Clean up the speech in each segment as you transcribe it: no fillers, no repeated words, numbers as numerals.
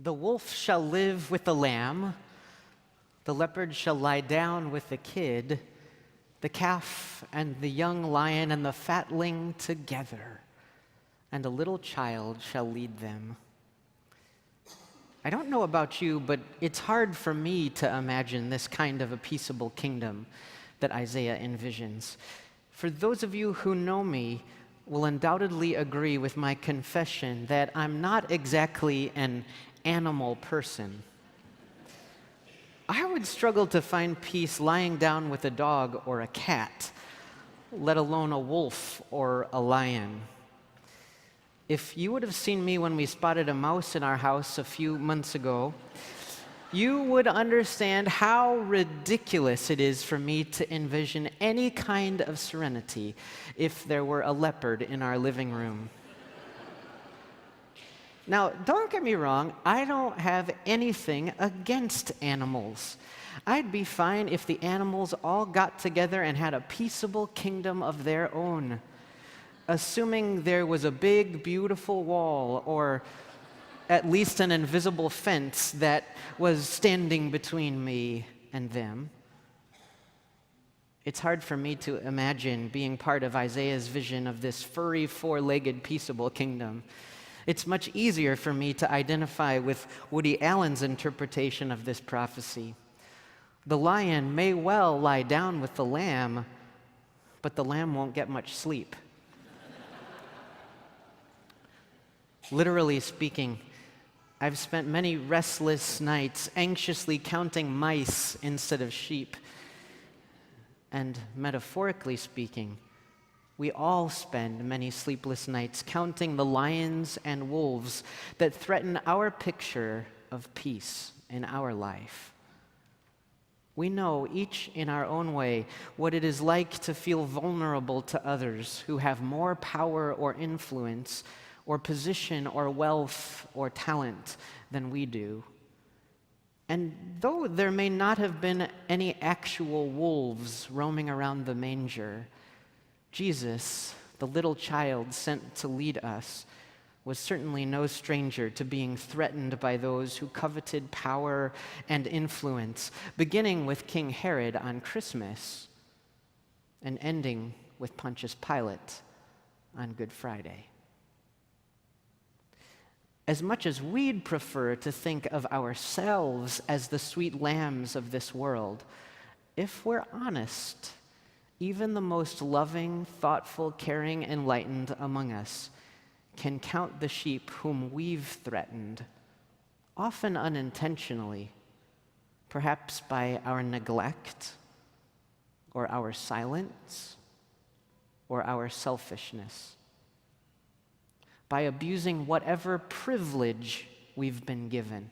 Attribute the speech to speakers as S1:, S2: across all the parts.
S1: The wolf shall live with the lamb, the leopard shall lie down with the kid, the calf and the young lion and the fatling together, and a little child shall lead them. I don't know about you, but it's hard for me to imagine this kind of a peaceable kingdom that Isaiah envisions. For those of you who know me will undoubtedly agree with my confession that I'm not exactly an animal person. I would struggle to find peace lying down with a dog or a cat, let alone a wolf or a lion. If you would have seen me when we spotted a mouse in our house a few months ago, you would understand how ridiculous it is for me to envision any kind of serenity if there were a leopard in our living room. Now, don't get me wrong, I don't have anything against animals. I'd be fine if the animals all got together and had a peaceable kingdom of their own, assuming there was a big, beautiful wall or at least an invisible fence that was standing between me and them. It's hard for me to imagine being part of Isaiah's vision of this furry, four-legged, peaceable kingdom. It's much easier for me to identify with Woody Allen's interpretation of this prophecy. The lion may well lie down with the lamb, but the lamb won't get much sleep. Literally speaking, I've spent many restless nights anxiously counting mice instead of sheep. And metaphorically speaking, we all spend many sleepless nights counting the lions and wolves that threaten our picture of peace in our life. We know, each in our own way, what it is like to feel vulnerable to others who have more power or influence or position or wealth or talent than we do. And though there may not have been any actual wolves roaming around the manger, Jesus, the little child sent to lead us, was certainly no stranger to being threatened by those who coveted power and influence, beginning with King Herod on Christmas and ending with Pontius Pilate on Good Friday. As much as we'd prefer to think of ourselves as the sweet lambs of this world, if we're honest, even the most loving, thoughtful, caring, enlightened among us can count the sheep whom we've threatened, often unintentionally, perhaps by our neglect, or our silence, or our selfishness, by abusing whatever privilege we've been given,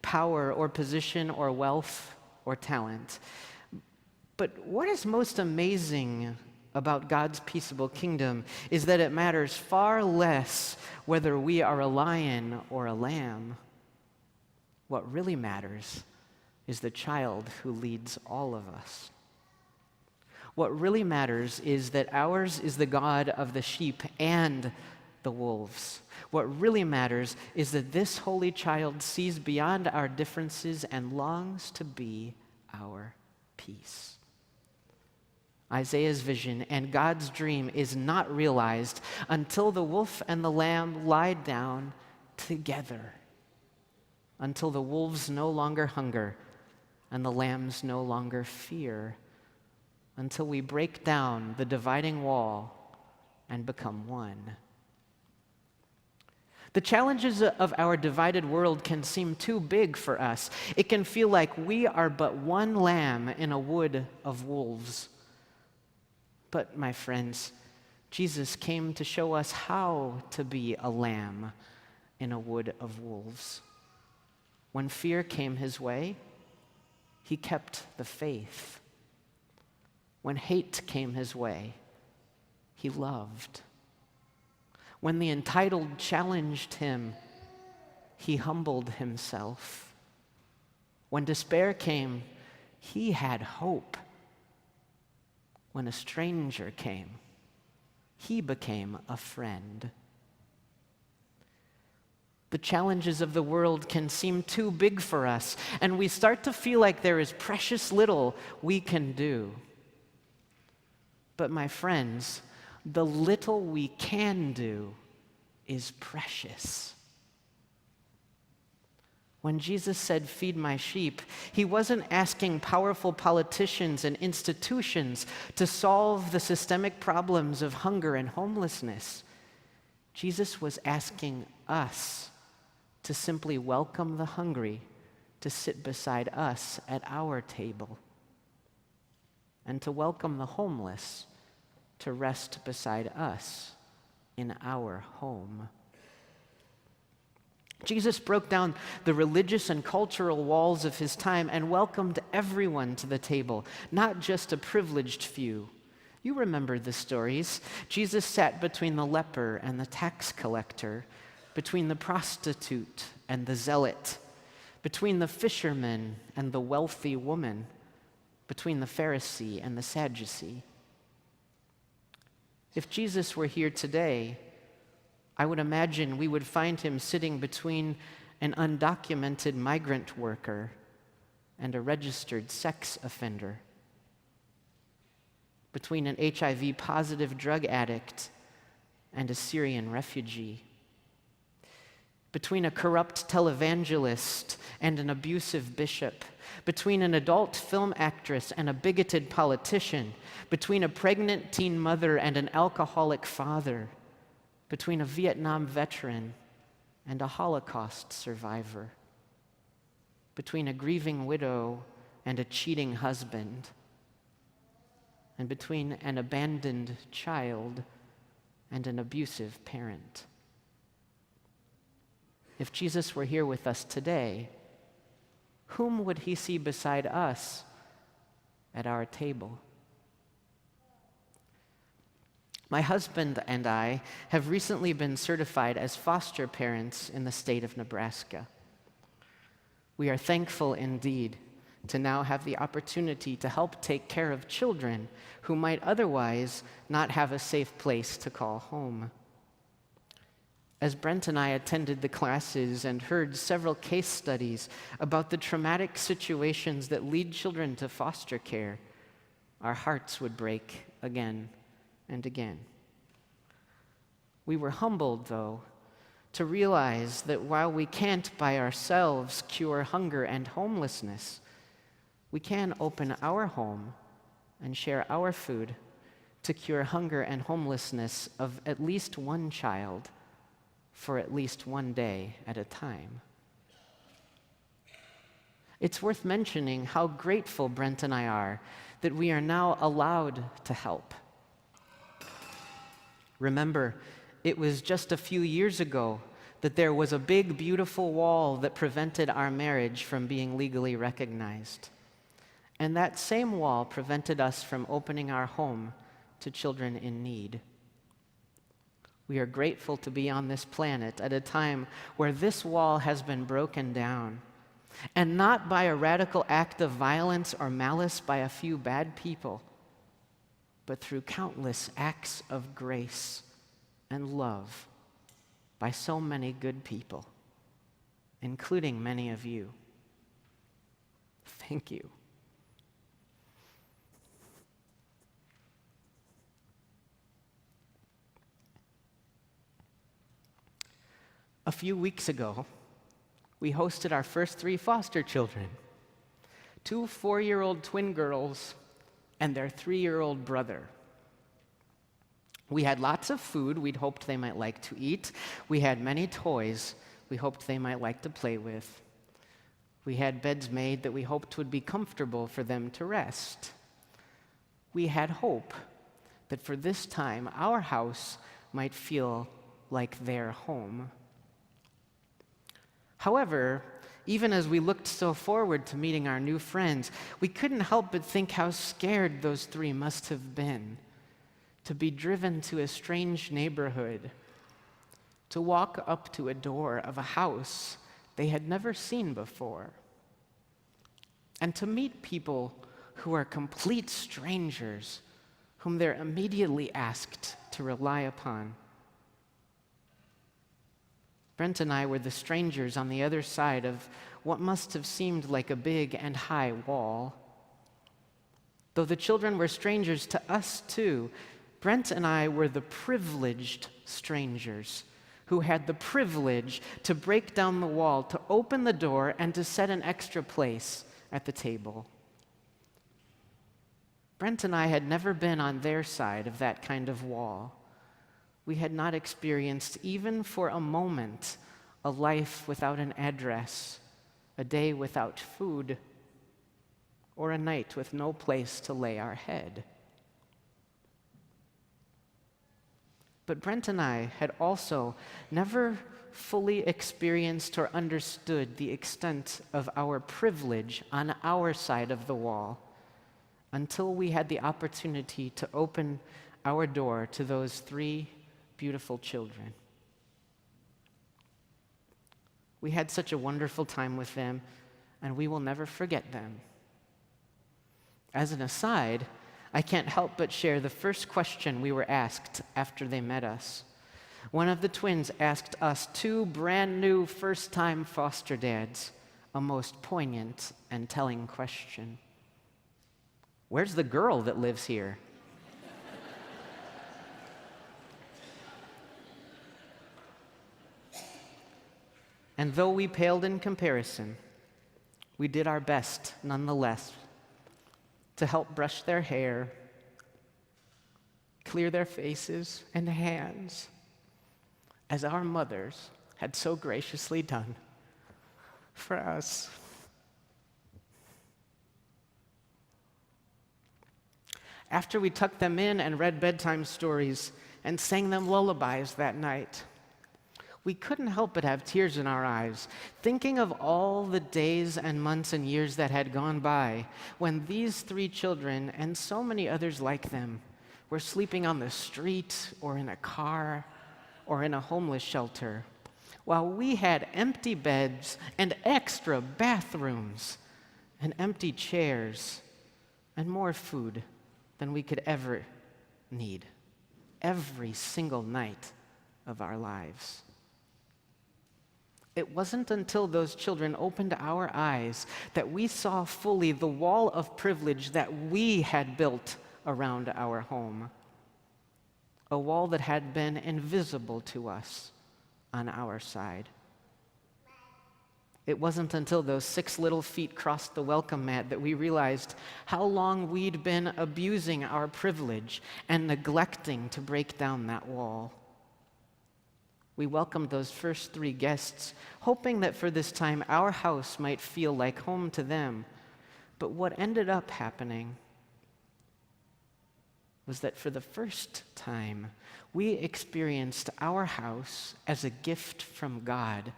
S1: power or position or wealth or talent. But what is most amazing about God's peaceable kingdom is that it matters far less whether we are a lion or a lamb. What really matters is the child who leads all of us. What really matters is that ours is the God of the sheep and the wolves. What really matters is that this holy child sees beyond our differences and longs to be our peace. Isaiah's vision and God's dream is not realized until the wolf and the lamb lie down together, until the wolves no longer hunger and the lambs no longer fear, until we break down the dividing wall and become one. The challenges of our divided world can seem too big for us. It can feel like we are but one lamb in a wood of wolves. But, my friends, Jesus came to show us how to be a lamb in a wood of wolves. When fear came his way, he kept the faith. When hate came his way, he loved. When the entitled challenged him, he humbled himself. When despair came, he had hope. When a stranger came, he became a friend. The challenges of the world can seem too big for us, and we start to feel like there is precious little we can do. But my friends, the little we can do is precious. When Jesus said, "Feed my sheep," he wasn't asking powerful politicians and institutions to solve the systemic problems of hunger and homelessness. Jesus was asking us to simply welcome the hungry to sit beside us at our table, and to welcome the homeless to rest beside us in our home. Jesus broke down the religious and cultural walls of his time and welcomed everyone to the table, not just a privileged few. You remember the stories. Jesus sat between the leper and the tax collector, between the prostitute and the zealot, between the fisherman and the wealthy woman, between the Pharisee and the Sadducee. If Jesus were here today, I would imagine we would find him sitting between an undocumented migrant worker and a registered sex offender, between an HIV-positive drug addict and a Syrian refugee, between a corrupt televangelist and an abusive bishop, between an adult film actress and a bigoted politician, between a pregnant teen mother and an alcoholic father, between a Vietnam veteran and a Holocaust survivor, between a grieving widow and a cheating husband, and between an abandoned child and an abusive parent. If Jesus were here with us today, whom would he see beside us at our table? My husband and I have recently been certified as foster parents in the state of Nebraska. We are thankful indeed to now have the opportunity to help take care of children who might otherwise not have a safe place to call home. As Brent and I attended the classes and heard several case studies about the traumatic situations that lead children to foster care, our hearts would break again and again. We were humbled, though, to realize that while we can't by ourselves cure hunger and homelessness, we can open our home and share our food to cure hunger and homelessness of at least one child for at least one day at a time. It's worth mentioning how grateful Brent and I are that we are now allowed to help. Remember, it was just a few years ago that there was a big, beautiful wall that prevented our marriage from being legally recognized. And that same wall prevented us from opening our home to children in need. We are grateful to be on this planet at a time where this wall has been broken down, and not by a radical act of violence or malice by a few bad people, but through countless acts of grace and love by so many good people, including many of you. Thank you. A few weeks ago, we hosted our first 3 foster children, 2 4-year-old twin girls and their 3-year-old brother. We had lots of food we'd hoped they might like to eat. We had many toys we hoped they might like to play with. We had beds made that we hoped would be comfortable for them to rest. We had hope that for this time, our house might feel like their home. However, even as we looked so forward to meeting our new friends, we couldn't help but think how scared those 3 must have been to be driven to a strange neighborhood, to walk up to a door of a house they had never seen before, and to meet people who are complete strangers whom they're immediately asked to rely upon. Brent and I were the strangers on the other side of what must have seemed like a big and high wall. Though the children were strangers to us too, Brent and I were the privileged strangers who had the privilege to break down the wall, to open the door, and to set an extra place at the table. Brent and I had never been on their side of that kind of wall. We had not experienced, even for a moment, a life without an address, a day without food, or a night with no place to lay our head. But Brent and I had also never fully experienced or understood the extent of our privilege on our side of the wall until we had the opportunity to open our door to those 3 beautiful children. We had such a wonderful time with them, and we will never forget them. As an aside, I can't help but share the first question we were asked after they met us. One of the twins asked us 2 brand new first-time foster dads a most poignant and telling question. "Where's the girl that lives here?" And though we paled in comparison, we did our best nonetheless to help brush their hair, clear their faces and hands, as our mothers had so graciously done for us. After we tucked them in and read bedtime stories and sang them lullabies that night, we couldn't help but have tears in our eyes, thinking of all the days and months and years that had gone by when these 3 children, and so many others like them, were sleeping on the street or in a car or in a homeless shelter, while we had empty beds and extra bathrooms and empty chairs and more food than we could ever need every single night of our lives. It wasn't until those children opened our eyes that we saw fully the wall of privilege that we had built around our home, a wall that had been invisible to us on our side. It wasn't until those 6 little feet crossed the welcome mat that we realized how long we'd been abusing our privilege and neglecting to break down that wall. We welcomed those first 3 guests, hoping that for this time our house might feel like home to them. But what ended up happening was that for the first time, we experienced our house as a gift from God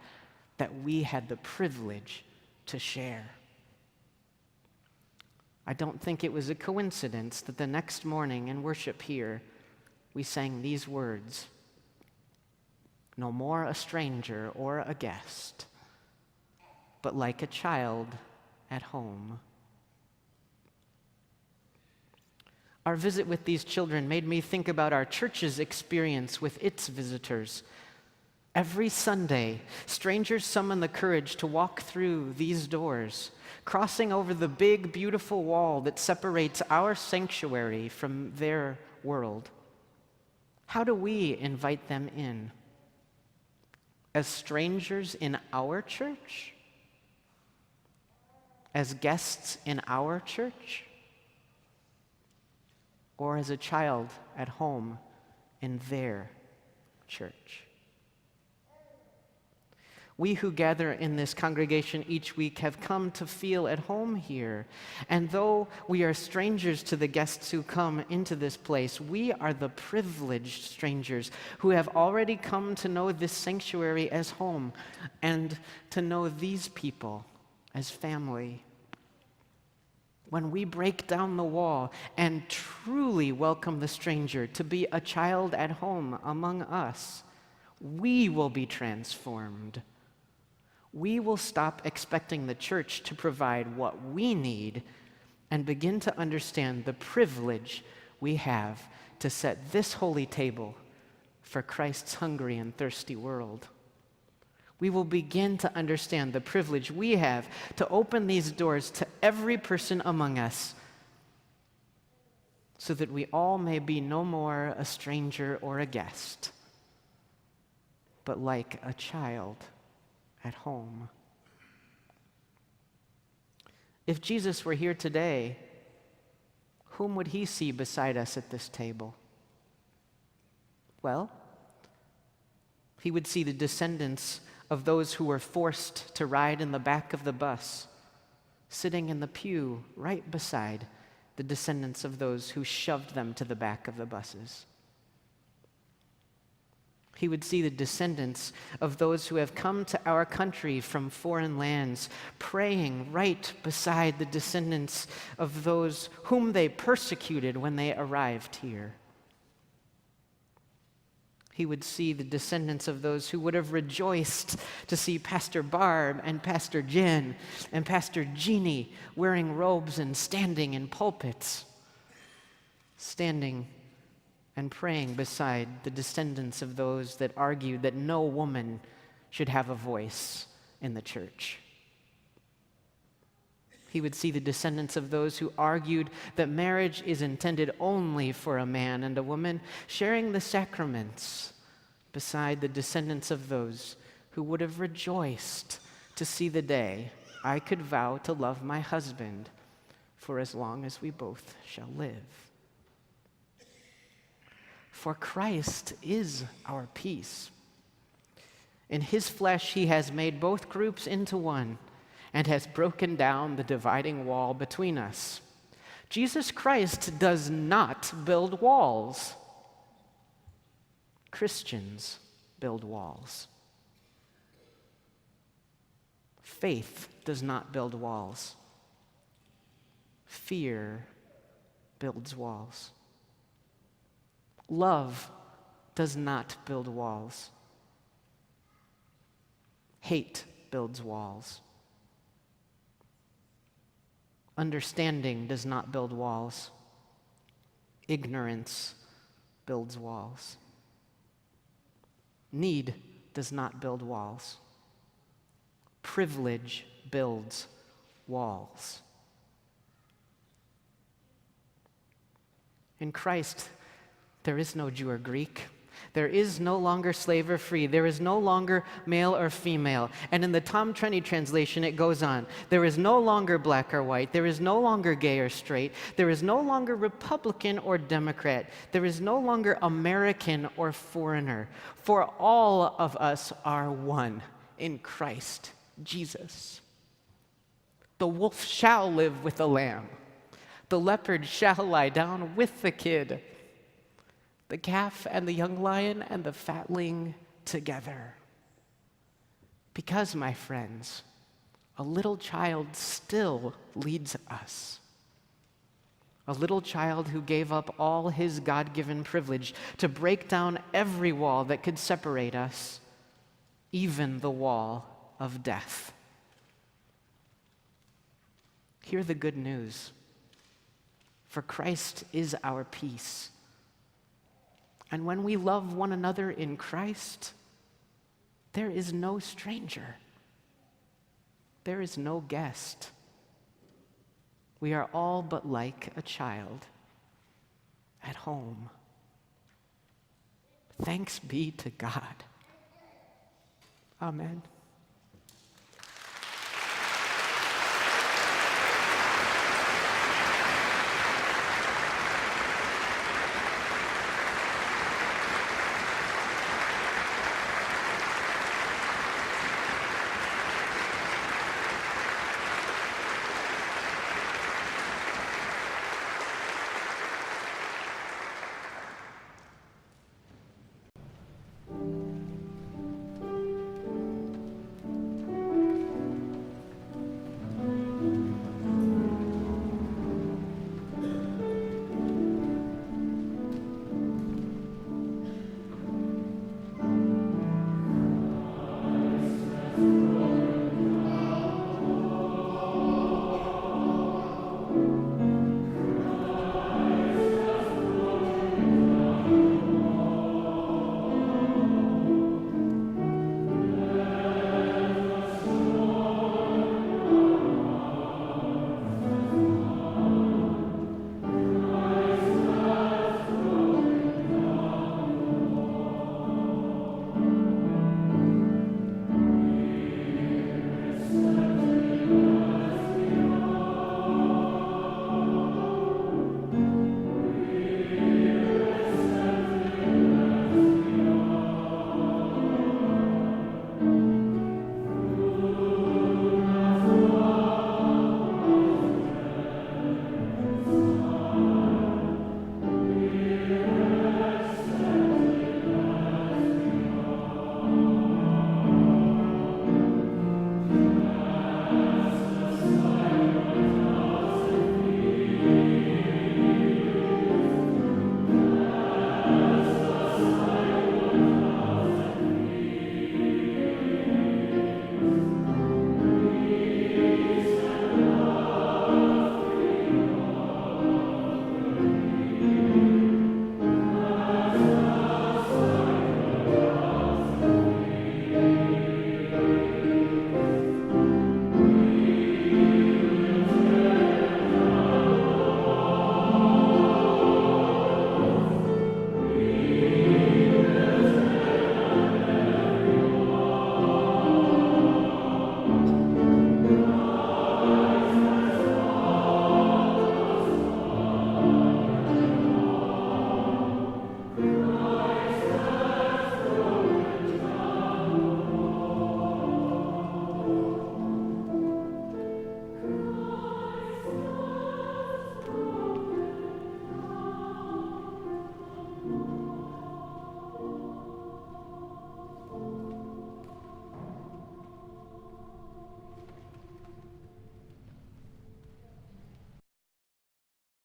S1: that we had the privilege to share. I don't think it was a coincidence that the next morning in worship here, we sang these words: "No more a stranger or a guest, but like a child at home." Our visit with these children made me think about our church's experience with its visitors. Every Sunday, strangers summon the courage to walk through these doors, crossing over the big, beautiful wall that separates our sanctuary from their world. How do we invite them in? As strangers in our church? As guests in our church? Or as a child at home in their church? We who gather in this congregation each week have come to feel at home here. And though we are strangers to the guests who come into this place, we are the privileged strangers who have already come to know this sanctuary as home and to know these people as family. When we break down the wall and truly welcome the stranger to be a child at home among us, we will be transformed. We will stop expecting the church to provide what we need and begin to understand the privilege we have to set this holy table for Christ's hungry and thirsty world. we will begin to understand the privilege we have to open these doors to every person among us so that we all may be no more a stranger or a guest, but like a child at home. If Jesus were here today, whom would he see beside us at this table? Well, he would see the descendants of those who were forced to ride in the back of the bus, sitting in the pew right beside the descendants of those who shoved them to the back of the buses. He would see the descendants of those who have come to our country from foreign lands, praying right beside the descendants of those whom they persecuted when they arrived here. He would see the descendants of those who would have rejoiced to see Pastor Barb and Pastor Jen and Pastor Jeannie wearing robes and standing in pulpits, standing and praying beside the descendants of those that argued that no woman should have a voice in the church. He would see the descendants of those who argued that marriage is intended only for a man and a woman, sharing the sacraments beside the descendants of those who would have rejoiced to see the day I could vow to love my husband for as long as we both shall live. For Christ is our peace. In his flesh, he has made both groups into one and has broken down the dividing wall between us. Jesus Christ does not build walls. Christians build walls. Faith does not build walls. Fear builds walls. Love does not build walls. Hate builds walls. Understanding does not build walls. Ignorance builds walls. Need does not build walls. Privilege builds walls. In Christ, there is no Jew or Greek. There is no longer slave or free. There is no longer male or female. And in the Tom Trenney translation, it goes on. There is no longer black or white. There is no longer gay or straight. There is no longer Republican or Democrat. There is no longer American or foreigner. For all of us are one in Christ Jesus. The wolf shall live with the lamb. The leopard shall lie down with the kid. The calf and the young lion and the fatling together. Because, my friends, a little child still leads us. A little child who gave up all his God-given privilege to break down every wall that could separate us, even the wall of death. Hear the good news. For Christ is our peace. And when we love one another in Christ, there is no stranger. There is no guest. We are all but like a child at home. Thanks be to God. Amen.